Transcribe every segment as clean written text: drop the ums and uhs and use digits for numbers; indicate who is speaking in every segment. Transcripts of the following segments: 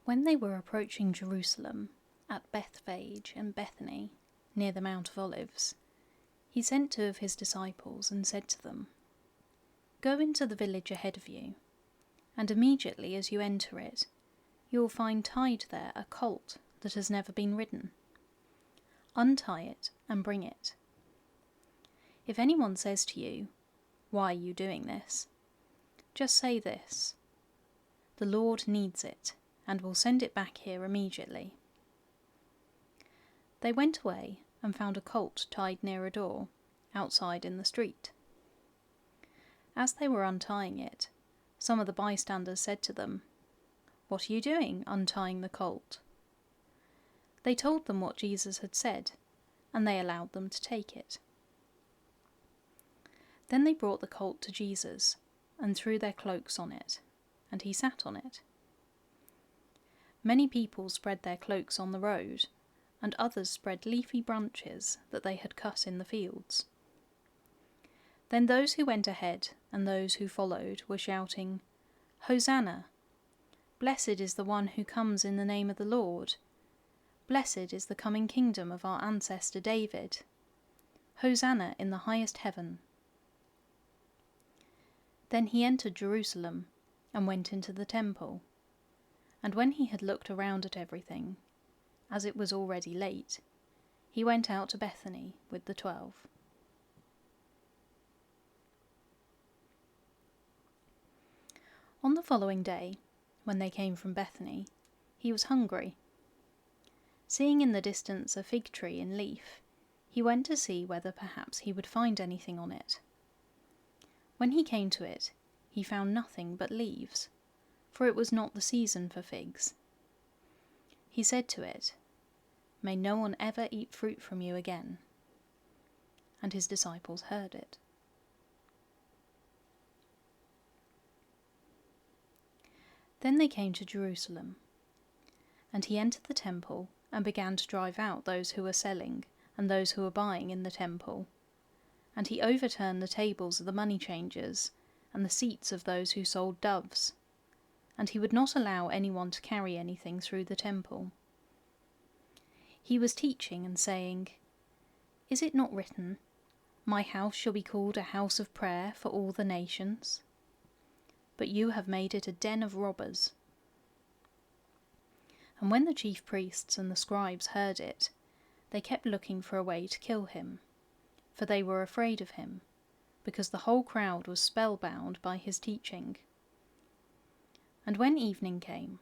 Speaker 1: When they were approaching Jerusalem, at Bethphage and Bethany, near the Mount of Olives, he sent 2 of his disciples and said to them, "Go into the village ahead of you, and immediately as you enter it, you will find tied there a colt that has never been ridden. Untie it and bring it. If anyone says to you, 'Why are you doing this?' just say this, 'The Lord needs it, and will send it back here immediately.'" They went away and found a colt tied near a door, outside in the street. As they were untying it, some of the bystanders said to them, "What are you doing, untying the colt?" They told them what Jesus had said, and they allowed them to take it. Then they brought the colt to Jesus, and threw their cloaks on it, and he sat on it. Many people spread their cloaks on the road, and others spread leafy branches that they had cut in the fields. Then those who went ahead and those who followed were shouting, "Hosanna! Blessed is the one who comes in the name of the Lord. Blessed is the coming kingdom of our ancestor David. Hosanna in the highest heaven." Then he entered Jerusalem and went into the temple. And when he had looked around at everything, as it was already late, he went out to Bethany with the 12. On the following day, when they came from Bethany, he was hungry. Seeing in the distance a fig tree in leaf, he went to see whether perhaps he would find anything on it. When he came to it, he found nothing but leaves, for it was not the season for figs. He said to it, "May no one ever eat fruit from you again." And his disciples heard it. Then they came to Jerusalem, and he entered the temple and began to drive out those who were selling and those who were buying in the temple. And he overturned the tables of the money changers and the seats of those who sold doves. And he would not allow anyone to carry anything through the temple. He was teaching and saying, "Is it not written, 'My house shall be called a house of prayer for all the nations'? But you have made it a den of robbers." And when the chief priests and the scribes heard it, they kept looking for a way to kill him, for they were afraid of him, because the whole crowd was spellbound by his teaching. And when evening came,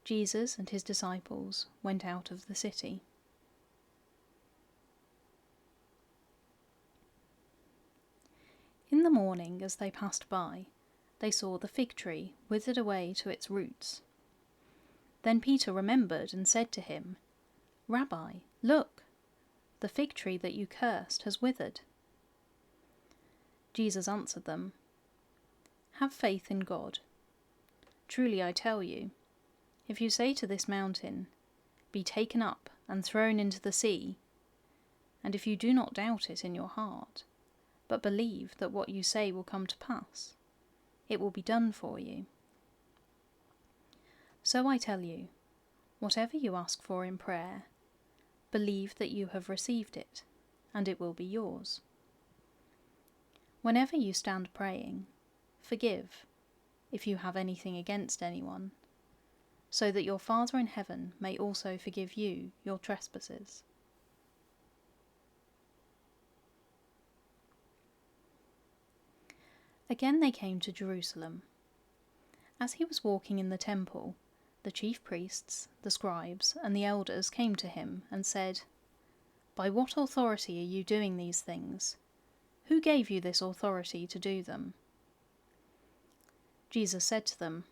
Speaker 1: Jesus and his disciples went out of the city. In the morning, as they passed by, they saw the fig tree withered away to its roots. Then Peter remembered and said to him, "Rabbi, look, the fig tree that you cursed has withered." Jesus answered them, "Have faith in God. Truly I tell you, if you say to this mountain, 'Be taken up and thrown into the sea,' and if you do not doubt it in your heart, but believe that what you say will come to pass, it will be done for you. So I tell you, whatever you ask for in prayer, believe that you have received it, and it will be yours. Whenever you stand praying, forgive, if you have anything against anyone, so that your Father in heaven may also forgive you your trespasses." Again they came to Jerusalem. As he was walking in the temple, the chief priests, the scribes, and the elders came to him and said, "By what authority are you doing these things? Who gave you this authority to do them?" Jesus said to them,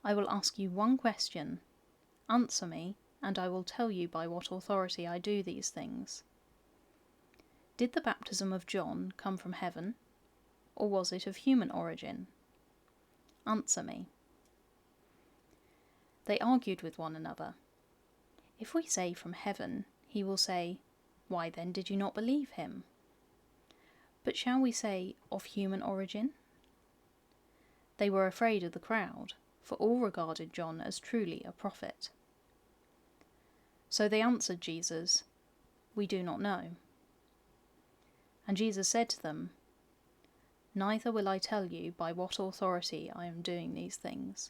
Speaker 1: "I will ask you one question. Answer me, and I will tell you by what authority I do these things. Did the baptism of John come from heaven, or was it of human origin? Answer me." They argued with one another. "If we say from heaven, he will say, 'Why then did you not believe him?' But shall we say, 'of human origin'?" They were afraid of the crowd, for all regarded John as truly a prophet. So they answered Jesus, "We do not know." And Jesus said to them, "Neither will I tell you by what authority I am doing these things."